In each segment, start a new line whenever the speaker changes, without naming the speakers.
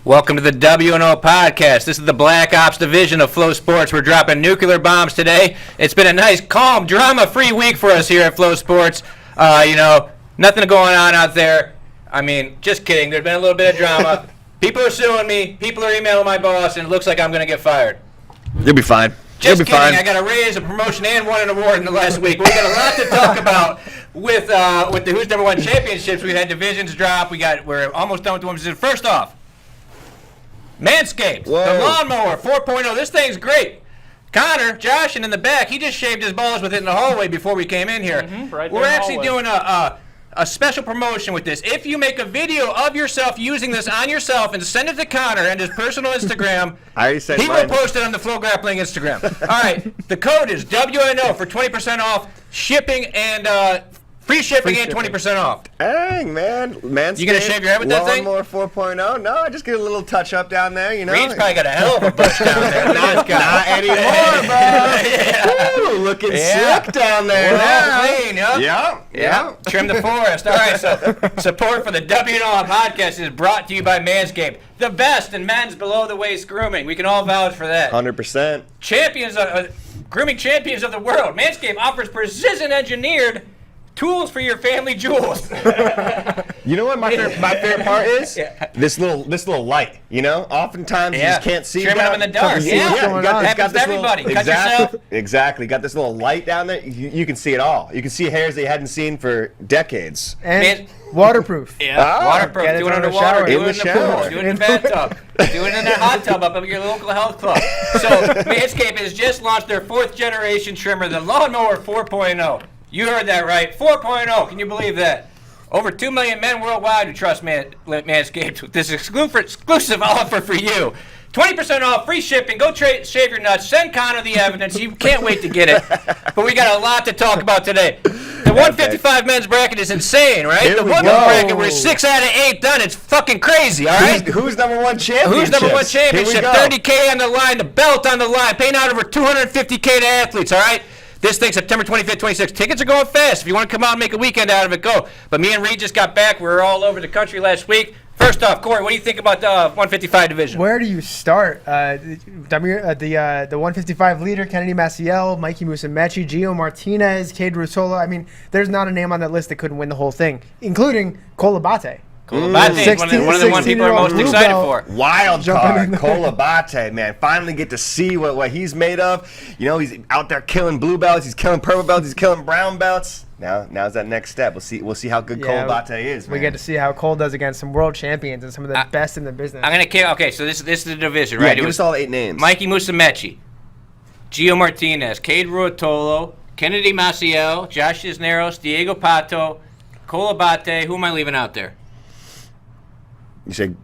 Welcome to the WNO podcast. This is the Black Ops division of Flow Sports. We're dropping nuclear bombs today. It's been a nice, calm, drama-free week for us here at Flow Sports. Nothing going on out there. I mean, just kidding. There's been a little bit of drama. People are suing me. People are emailing my boss, and it looks like I'm going to get fired.
You'll be fine.
Just kidding. I got a raise, a promotion, and won an award in the last week. We got a lot to talk about with the Who's Number One championships. We had divisions drop. We're almost done with the women's division. First off, Manscaped,
Whoa.
the lawnmower 4.0. This thing's great. Connor, Josh, and in the back, he just shaved his balls with it in the hallway before we came in here.
Right
We're actually doing a special promotion with this. If you make a video of yourself using this on yourself and send it to Connor and his personal Instagram,
I already said
he
mine.
will post it on the FloGrappling Instagram. All right, the code is WNO for 20% off shipping and free shipping and 20% off.
Dang, man. Manscaped.
You gonna shave your head with that thing?
Lawnmower 4.0? No, I just get a little touch up down there, you know.
Reed's probably got a hell of a bush down there.
Not anymore, bro.
Yeah.
Woo, looking slick down there now.
Clean, yep.
Yeah.
Trim the forest. All right, so support for the WNO podcast is brought to you by Manscaped, the best in men's below-the-waist grooming. We can all vouch for that.
100%.
Grooming champions of the world. Manscaped offers precision-engineered tools for your family jewels.
You know what my favorite part is?
Yeah.
This little light, you know? Oftentimes you just can't see.
Trim them in the dark. Happens to everybody. Cut yourself.
Exactly. Got this little light down there. You can see it all. You can see hairs that you hadn't seen for decades.
And waterproof.
Yeah, waterproof.
Get it
Do it
in the
underwater.
shower.
Do
In
it
the
in the
shower.
pool. Do it in the bathtub. Do it in the hot tub up at your local health club. So Manscaped has just launched their 4th generation trimmer, the Lawnmower 4.0. You heard that right. 4.0. Can you believe that? Over 2 million men worldwide who trust Manscaped with this exclusive offer for you. 20% off, free shipping. Go shave your nuts. Send Connor the evidence. You can't wait to get it. But we got a lot to talk about today. The 155 men's bracket is insane, right?
Here
The
we
women's
go.
bracket, we're 6 out of 8 done. It's fucking crazy, all right?
Who's number one championship?
Who's number one championship?
Here we go.
$30K on the line, the belt on the line, paying out over $250K to athletes, all right? This thing, September 25th, 26th. Tickets are going fast. If you want to come out and make a weekend out of it, go. But me and Reed just got back. We were all over the country last week. First off, Corey, what do you think about the 155 division?
Where do you start? The 155 leader, Kennedy Maciel, Mikey Musumeci, Gio Martinez, Cade Rutola. I mean, there's not a name on that list that couldn't win the whole thing, including Kolabate.
Kolabate is one of the ones people are most excited for.
Wild card, Kolabate, man. Finally get to see what he's made of. You know, he's out there killing blue belts, he's killing purple belts, he's killing brown belts. Now's that next step. We'll see how good Kolabate is, man.
We get to see how Cole does against some world champions and some of the best in the business.
I'm going to okay, so this is the division, right?
Yeah, give us all 8 names.
Mikey Musumeci, Gio Martinez, Cade Ruotolo, Kennedy Maciel, Josh Cisneros, Diego Pato, Kolabate. Who am I leaving out there?
You said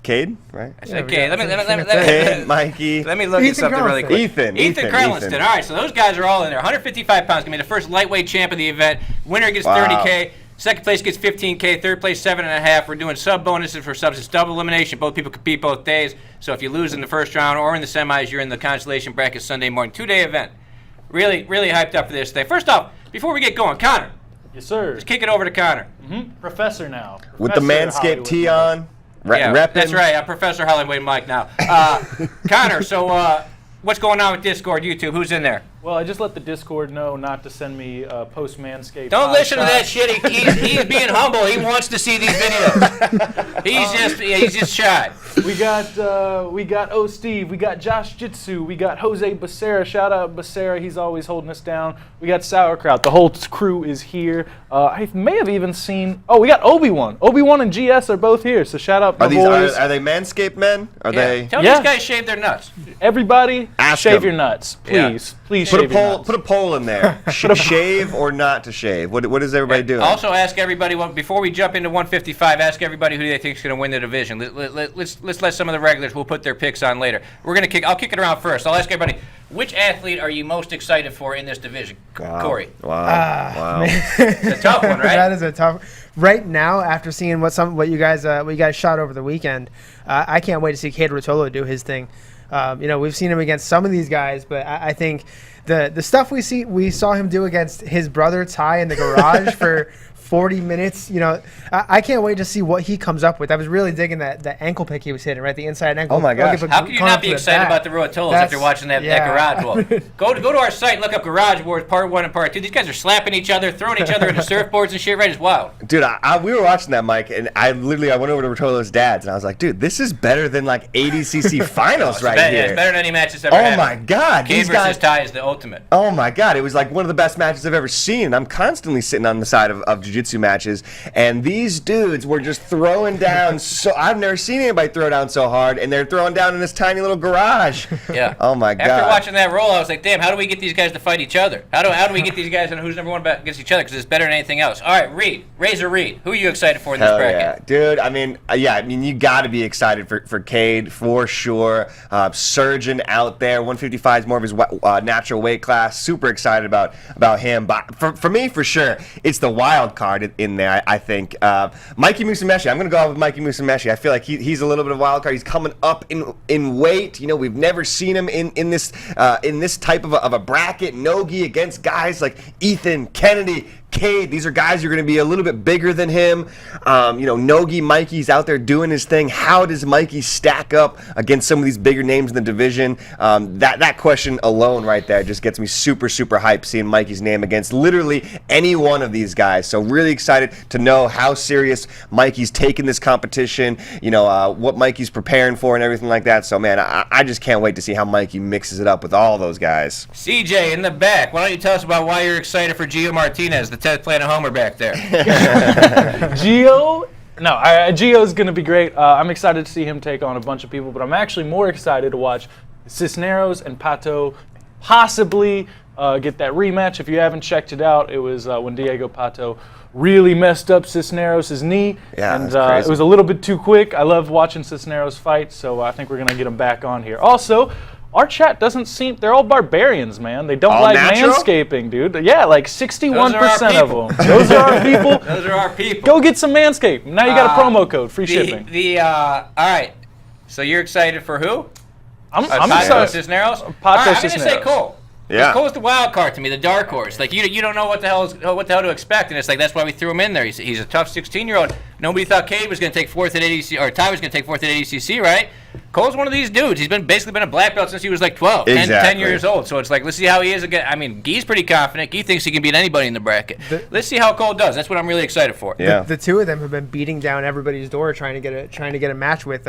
Cade, right?
I said Cade.
Cade, Mikey.
Let me look at something really quick.
Ethan
Krellinston. All right, so those guys are all in there. 155 pounds. Going to be the first lightweight champ of the event. Winner gets $30K. Second place gets $15K. Third place, $7.5. We're doing sub bonuses for subs. It's double elimination. Both people compete both days. So if you lose in the first round or in the semis, you're in the consolation bracket Sunday morning. 2-day event. Really, really hyped up for this thing. First off, before we get going, Connor.
Yes, sir.
Let's kick it over to Connor.
Professor now.
With the Manscaped tee on.
That's right. I'm Professor Hollywood Mike now. Connor, so what's going on with Discord, YouTube? Who's in there?
Well, I just let the Discord know not to send me post-Manscaped.
Don't listen to that shit. He's being humble. He wants to see these videos. He's just shy.
We got O Steve. We got Josh Jitsu. We got Jose Becerra. Shout out Becerra. He's always holding us down. We got Sauerkraut. The whole crew is here. I may have even seen. Oh, we got Obi-Wan. Obi-Wan and GS are both here. So shout out my boys.
Are they Manscaped men? Are they?
Tell these guys shave their nuts.
Everybody,
Ask
shave
them.
your nuts, please. Please
Put
shave
a
your
poll.
nuts.
Put a poll in there. Shave or not to shave? What is everybody doing?
Also, ask everybody before we jump into 155. Ask everybody who they think is going to win the division. Let's let some of the regulars. We'll put their picks on later. I'll kick it around first. I'll ask everybody. Which athlete are you most excited for in this division? Corey.
Wow.
It's a tough one, right?
That is a tough. Right now, after seeing what you guys shot over the weekend, I can't wait to see Cade Rotolo do his thing. We've seen him against some of these guys, but I think the stuff we saw him do against his brother Ty in the garage for 40 minutes. I can't wait to see what he comes up with. I was really digging that ankle pick he was hitting, right? The inside ankle.
Oh my gosh.
How can you not be excited about the Rotolos after watching that garage wall? Go to our site, look up Garage Wars Part 1 and Part 2. These guys are slapping each other, throwing each other into surfboards and shit, right? It's wild.
Dude, we were watching that, Mike, and I went over to Rotolo's dad's, and I was like, dude, this is better than like ADCC finals right here.
Yeah, it's better than any match that's ever
Oh
happened.
my God.
Cade versus Ty is the ultimate.
Oh my God, it was like one of the best matches I've ever seen. I'm constantly sitting on the side of jiu-jitsu matches, and these dudes were just throwing down I've never seen anybody throw down so hard, and they're throwing down in this tiny little garage.
Yeah.
Oh my God.
After watching that roll, I was like, damn, how do we get these guys to fight each other? How do we get these guys on who's number one against each other? Because it's better than anything else. All right, Razor Reed, who are you excited for in this bracket?
Yeah. Dude, I mean, you got to be excited for Cade for sure. Surgeon out there, 155 is more of his natural weight class. Super excited about him. But for me, for sure, it's the wild card in there. I think Mikey Musumeci. I'm going to go out with Mikey Musumeci. I feel like he's a little bit of a wild card. He's coming up in weight. We've never seen him in this type of a bracket. Nogi against guys like Ethan, Kennedy, Cade. These are guys who are going to be a little bit bigger than him. Nogi, Mikey's out there doing his thing. How does Mikey stack up against some of these bigger names in the division? That question alone right there just gets me super, super hyped seeing Mikey's name against literally any one of these guys. So really excited to know how serious Mikey's taking this competition, what Mikey's preparing for and everything like that. So, man, I just can't wait to see how Mikey mixes it up with all those guys.
CJ, in the back, why don't you tell us about why you're excited for Gio Martinez, the 10th Planet Homer back there?
Gio's going to be great. I'm excited to see him take on a bunch of people, but I'm actually more excited to watch Cisneros and Pato possibly get that rematch. If you haven't checked it out, it was when Diego Pato really messed up Cisneros' knee, and it was a little bit too quick. I love watching Cisneros fight, so I think we're going to get him back on here. Also, our chat doesn't seem, they're all barbarians, man. They don't
all
like
natural?
Manscaping, dude. Yeah, like 61% of them.
Those are our people. Those are our people.
Go get some Manscaped. Now you got a promo code, free shipping.
All right, so you're excited for who?
I'm
excited. Cisneros?
Pato
I'm going to
Cisneros.
say Cole.
Yeah.
Cole's the wild card to me, the dark horse. Like you don't know what the hell to expect, and it's like that's why we threw him in there. He's a tough 16-year-old. Nobody thought Cade was going to take fourth at ADCC, or Ty was going to take fourth at ADCC, right? Cole's one of these dudes. He's basically been a black belt since he was like 12,
exactly.
10 years old. So it's like, let's see how he is again. I mean, Guy's pretty confident. Guy thinks he can beat anybody in the bracket. Let's see how Cole does. That's what I'm really excited for.
Yeah.
The two of them have been beating down everybody's door trying to get a match with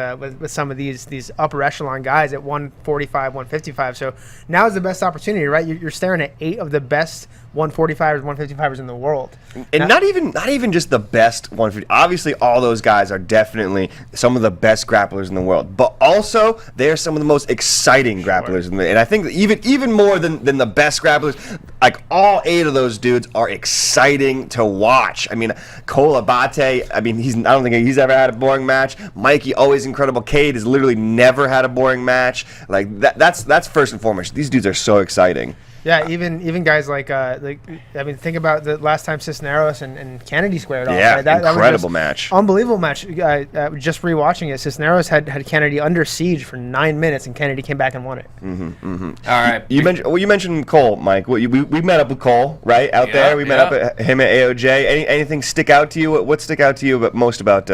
some of these upper echelon guys at 145, 155. So now is the best opportunity, right? You're staring at 8 of the best 145ers, 155ers in the world.
And not even just the best 150. Obviously, all those guys are definitely some of the best grapplers in the world. But also, they're some of the most exciting grapplers. And I think even more than the best grapplers, like all 8 of those dudes are exciting to watch. I mean, Cole Abate, I don't think he's ever had a boring match. Mikey, always incredible. Cade has literally never had a boring match. Like that's first and foremost. These dudes are so exciting.
Yeah, even guys like think about the last time Cisneros and Kennedy squared off.
Yeah,
right? That
incredible
was
match.
Unbelievable match. Just rewatching it, Cisneros had Kennedy under siege for 9 minutes, and Kennedy came back and won it.
All right.
You mentioned Cole, Mike. We met up with Cole, right, out there. We met up at him at AOJ. Anything stick out to you? What stick out to you most about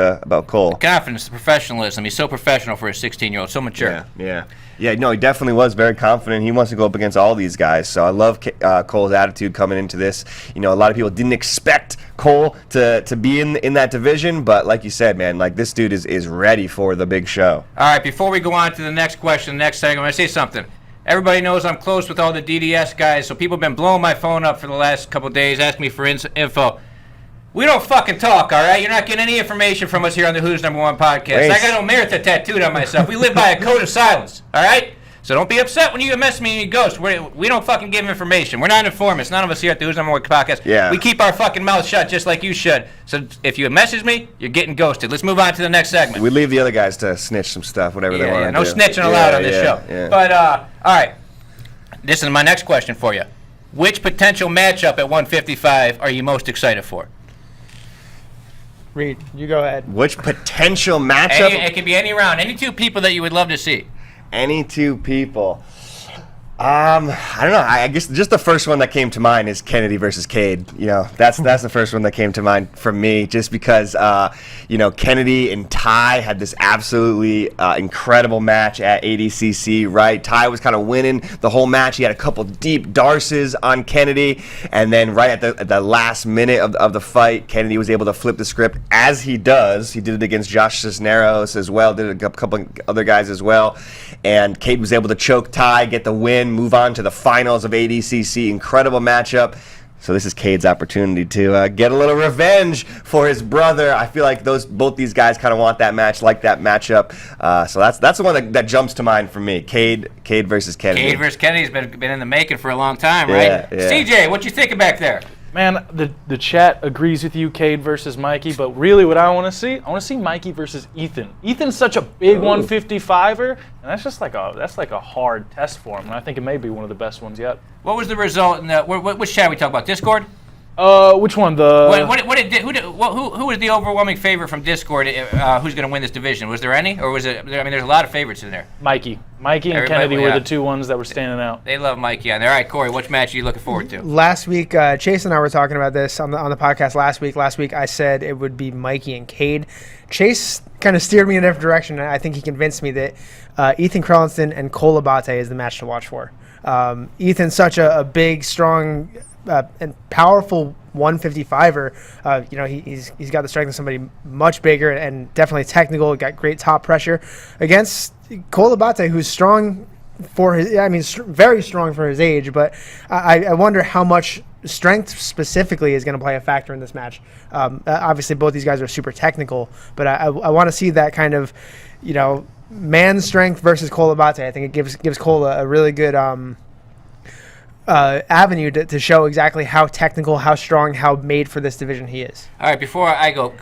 Cole?
The confidence, the professionalism. He's so professional for a 16-year-old, so mature.
Yeah, no, he definitely was very confident. He wants to go up against all these guys. So I love Cole's attitude coming into this. A lot of people didn't expect Cole to be in that division, but like you said, man, like this dude is ready for the big show.
All right, before we go on to the next question, next segment, I'm going to say something. Everybody knows I'm close with all the DDS guys, so people have been blowing my phone up for the last couple of days, asking me for info. We don't fucking talk, all right? You're not getting any information from us here on the Who's Number One podcast. I got Omerta tattooed on myself. We live by a code of silence, all right? So don't be upset when you message me and you ghost. We don't fucking give information. We're not informants. None of us here at the Who's Number One podcast.
Yeah.
We keep our fucking mouth shut just like you should. So if you message me, you're getting ghosted. Let's move on to the next segment.
We leave the other guys to snitch some stuff, whatever they want to
no
do.
snitching allowed on this show.
Yeah.
But, all right. This is my next question for you. Which potential matchup at 155 are you most excited for?
Reed, you go ahead.
Which potential matchup?
It could be any round. Any two people that you would love to see.
Any two people. I don't know. I guess just the first one that came to mind is Kennedy versus Cade. That's the first one that came to mind for me, just because Kennedy and Ty had this absolutely incredible match at ADCC. Right, Ty was kind of winning the whole match. He had a couple deep darces on Kennedy, and then right at the last minute of the fight, Kennedy was able to flip the script, as he does. He did it against Josh Cisneros as well. Did it a couple other guys as well, and Cade was able to choke Ty, get the win, move on to the finals of ADCC. Incredible matchup. So this is Cade's opportunity to get a little revenge for his brother. I feel like both these guys kind of want that match, like that matchup. So that's the one that jumps to mind for me. Cade versus Kennedy.
Cade versus Kennedy's been in the making for a long time, right?
Yeah.
CJ, what you thinking back there?
Man, the chat agrees with you, Cade versus Mikey, but really what I want to see Mikey versus Ethan. Ethan's such a big 155er, and that's like a hard test for him, and I think it may be one of the best ones yet.
What was the result in which chat we talk about? Discord?
Which one?
Who was the overwhelming favorite from Discord? Who's going to win this division? Was there any, or was it? I mean, there's a lot of favorites in there.
Mikey and Kennedy were the two ones that were standing out.
They love Mikey on there. All right, Corey, which match are you looking forward to?
Last week, Chase and I were talking about this on the podcast last week. Last week, I said it would be Mikey and Cade. Chase kind of steered me in a different direction, and I think he convinced me that Ethan Krellinston and Cole Abate is the match to watch for. Ethan's such a big, strong, and powerful 155er. He's got the strength of somebody much bigger and definitely technical. Got great top pressure against Cole Abate, who's strong for his. Very strong for his age. But I wonder how much strength specifically is going to play a factor in this match. Obviously, both these guys are super technical, but I want to see that kind of, man strength versus Cole Abate. I think it gives Cole a really good avenue to show exactly how technical, how strong, how made for this division he is.
All right, before I go,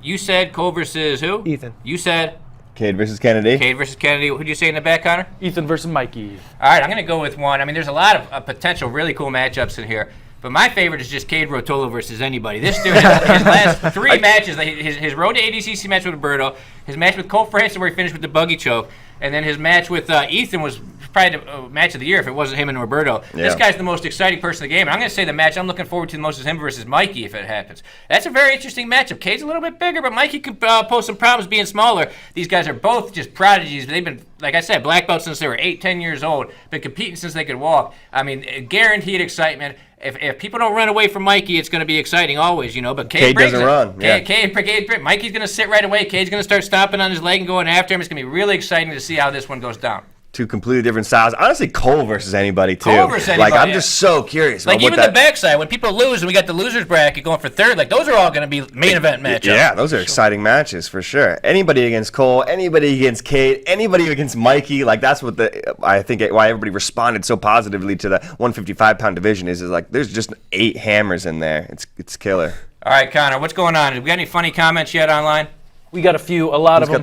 you said Cole versus who?
Ethan.
You said
Cade versus Kennedy.
Cade versus Kennedy. Who'd you say in the back, Connor?
Ethan versus Mikey.
All right, I'm going to go with one. I mean, there's a lot of potential really cool matchups in here. But my favorite is just Cade Rotolo versus anybody. This dude, his last three matches, his road to ADCC match with Roberto, his match with Colt Francis where he finished with the buggy choke, and then his match with Ethan was probably the match of the year if it wasn't him and Roberto. Yeah. This guy's the most exciting person in the game. And I'm going to say the match I'm looking forward to the most is him versus Mikey if it happens. That's a very interesting matchup. Cade's a little bit bigger, but Mikey could pose some problems being smaller. These guys are both just prodigies. They've been, like I said, black belts since they were 8-10 years old, been competing since they could walk. I mean, guaranteed excitement. If people don't run away from Mikey, it's going to be exciting always, But Cade
doesn't run.
Mikey's going to sit right away. Cade's going to start stomping on his leg and going after him. It's going to be really exciting to see how this one goes down.
Two completely different styles. Honestly, Cole versus anybody, too.
Cole versus anybody,
I'm just so curious.
Like, even the backside, when people lose and we got the losers bracket going for third, like, those are all going to be main event matchups.
Yeah, those are exciting matches for sure. Anybody against Cole, anybody against Cade, anybody against Mikey, like, that's what I think why everybody responded so positively to the 155-pound division is like, there's just 8 hammers in there. It's killer.
All right, Connor, what's going on? Have we got any funny comments yet online?
We got a few. A lot of them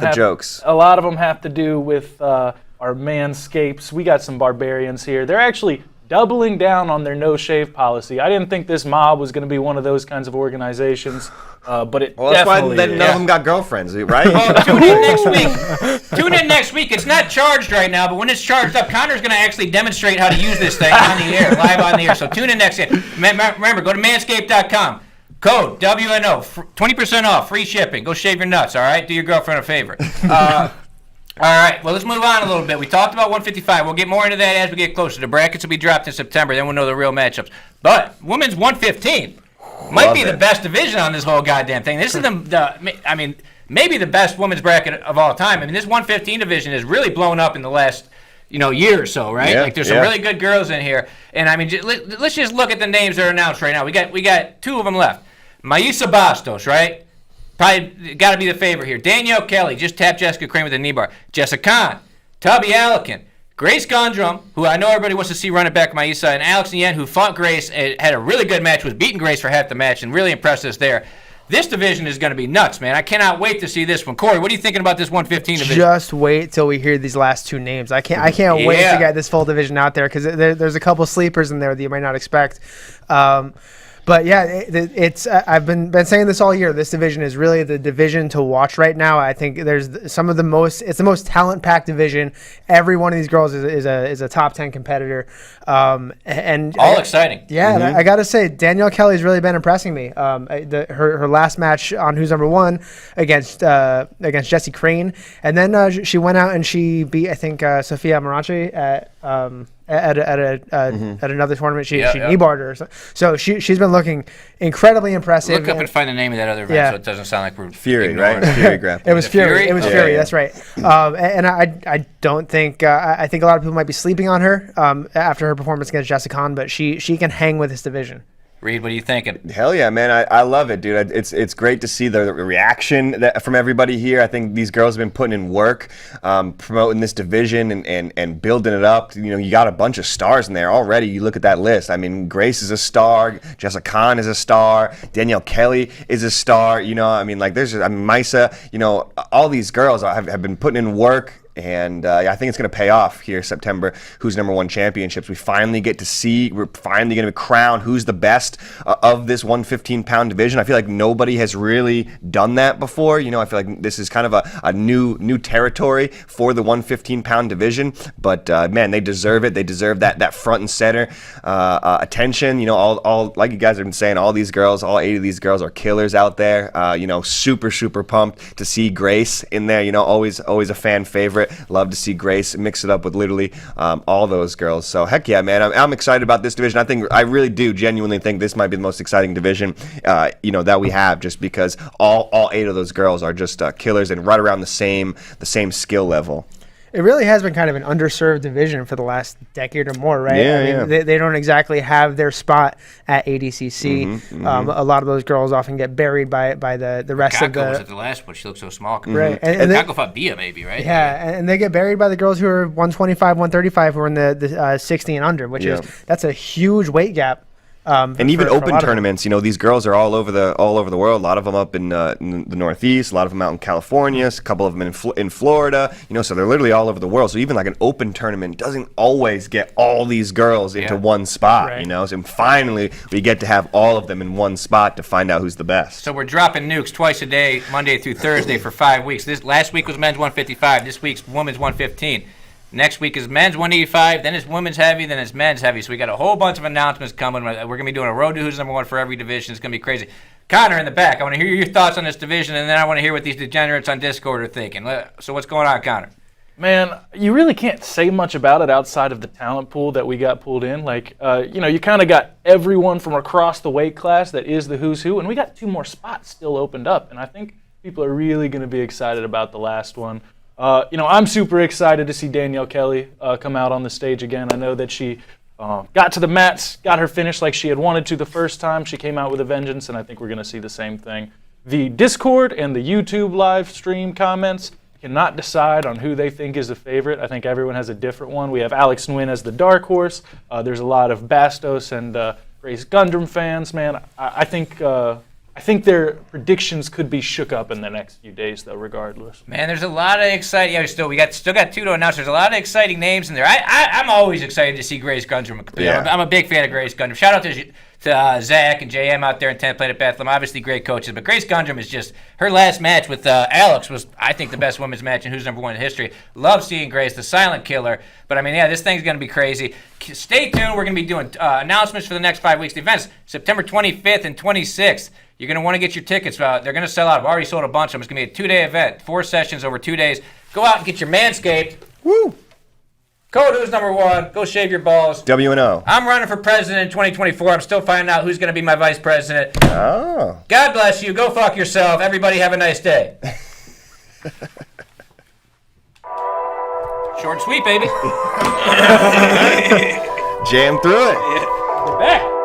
have to do with our manscapes. We got some barbarians here. They're actually doubling down on their no-shave policy. I didn't think this mob was going to be one of those kinds of organizations, but it
well, that's
definitely
why none of them got girlfriends, right?
Well, tune in next week. Tune in next week. It's not charged right now, but when it's charged up, Connor's going to actually demonstrate how to use this thing on the air, live on the air. So tune in next week. Remember, go to manscaped.com. Code WNO, 20% off, free shipping. Go shave your nuts, all right? Do your girlfriend a favor. All right, well, let's move on a little bit. We talked about 155. We'll get more into that as we get closer. The brackets will be dropped in September. Then we'll know the real matchups. But women's 115 might be the best division on this whole goddamn thing. This is maybe the best women's bracket of all time. I mean, this 115 division has really blown up in the last year or so, right?
Yeah,
like, there's some really good girls in here. And, I mean, let's just look at the names that are announced right now. We got 2 of them left. Maisa Bastos, right? Probably got to be the favorite here. Danielle Kelly just tapped Jessica Crane with a knee bar. Jessica Khan, Tubby Allikin, Grace Gondrum, who I know everybody wants to see running back on my east side, and Alex Nguyen, who fought Grace, had a really good match, was beating Grace for half the match, and really impressed us there. This division is going to be nuts, man. I cannot wait to see this one. Corey, what are you thinking about this 115 division?
Just wait till we hear these last two names. I can't wait to get this full division out there because there's a couple sleepers in there that you might not expect. But yeah, it's I've been saying this all year. This division is really the division to watch right now. I think there's it's the most talent-packed division. Every one of these girls is a top 10 competitor, and
all exciting.
Yeah, and I gotta say, Danielle Kelly's really been impressing me. Her last match on Who's Number One against Jessie Crane, and then she went out and she beat, I think, Sophia Amarachi at another tournament. She knee-barred her. So she's been looking incredibly impressive.
Look up and find the name of that other event so it doesn't sound like we're
Fury, right? Fury grappling.
It was Fury. It was Fury. That's right. And I don't think I think a lot of people might be sleeping on her after her performance against Jessica Khan, but she can hang with this division.
Reed, what are you thinking?
Hell yeah, man. I love it, dude. It's great to see the reaction from everybody here. I think these girls have been putting in work, promoting this division and building it up. You know, you got a bunch of stars in there already. You look at that list. I mean, Grace is a star. Jessica Khan is a star. Danielle Kelly is a star. You know, I mean, like Misa, you know, all these girls have been putting in work. And I think it's going to pay off here September. Who's Number One championships. We finally get to see. We're finally going to crown who's the best of this 115-pound division. I feel like nobody has really done that before. You know, I feel like this is kind of a new territory for the 115-pound division. But man, they deserve it. They deserve that front and center attention. You know, all like you guys have been saying, all these girls, all 8 of these girls are killers out there. You know, super pumped to see Grace in there. You know, always a fan favorite. Love to see Grace mix it up with literally all those girls. So heck yeah, man, I'm excited about this division. I really do genuinely think this might be the most exciting division, you know, that we have, just because all 8 of those girls are just killers and right around the same skill level.
It really has been kind of an underserved division for the last decade or more, right?
Yeah,
I mean, they don't exactly have their spot at ADCC. A lot of those girls often get buried by the rest
Kako
of the.
was at the last one. She looked so small.
Right.
And Kako fought Bia, maybe, right?
Yeah, and they get buried by the girls who are 125, 135, who are in the 60 and under, which that's a huge weight gap.
And even open tournaments, you know, these girls are all over the world. A lot of them up in the Northeast, a lot of them out in California, a couple of them in Florida. You know, so they're literally all over the world. So even like an open tournament doesn't always get all these girls into one spot. Right. You know, so finally we get to have all of them in one spot to find out who's the best.
So we're dropping nukes twice a day, Monday through Thursday for 5 weeks. This last week was men's 155. This week's women's 115. Next week is men's 185, then it's women's heavy, then it's men's heavy. So we got a whole bunch of announcements coming. We're going to be doing a road to who's number one for every division. It's going to be crazy. Connor in the back, I want to hear your thoughts on this division, and then I want to hear what these degenerates on Discord are thinking. So what's going on, Connor?
Man, you really can't say much about it outside of the talent pool that we got pulled in. Like, you know, you kind of got everyone from across the weight class that is the who's who, and we got 2 more spots still opened up, and I think people are really going to be excited about the last one. You know, I'm super excited to see Danielle Kelly come out on the stage again. I know that she got to the mats, got her finish like she had wanted to the first time. She came out with a vengeance, and I think we're going to see the same thing. The Discord and the YouTube live stream comments cannot decide on who they think is the favorite. I think everyone has a different one. We have Alex Nguyen as the dark horse. There's a lot of Bastos and Grace Gundrum fans, man. I think their predictions could be shook up in the next few days, though, regardless. Man,
there's a lot of exciting. Yeah, still got 2 to announce. There's a lot of exciting names in there. I'm always excited to see Grace Gundrum. Yeah. I'm a big fan of Grace Gundrum. Shout out to Zach and JM out there in 10th Plate at Bethlehem. Obviously, great coaches. But Grace Gundrum is just her last match with Alex was, I think, the best women's match in Who's Number One in history. Love seeing Grace, the silent killer. But I mean, yeah, this thing's going to be crazy. Stay tuned. We're going to be doing announcements for the next 5 weeks. The events September 25th and 26th. You're going to want to get your tickets. They're going to sell out. I've already sold a bunch of them. It's going to be a 2-day event, 4 sessions over 2 days. Go out and get your Manscaped. Woo! Code Who's Number One. Go shave your balls.
WNO.
I'm running for president in 2024. I'm still finding out who's going to be my vice president.
Oh.
God bless you. Go fuck yourself. Everybody have a nice day. Short and sweet, baby.
Jam through it.
We're back.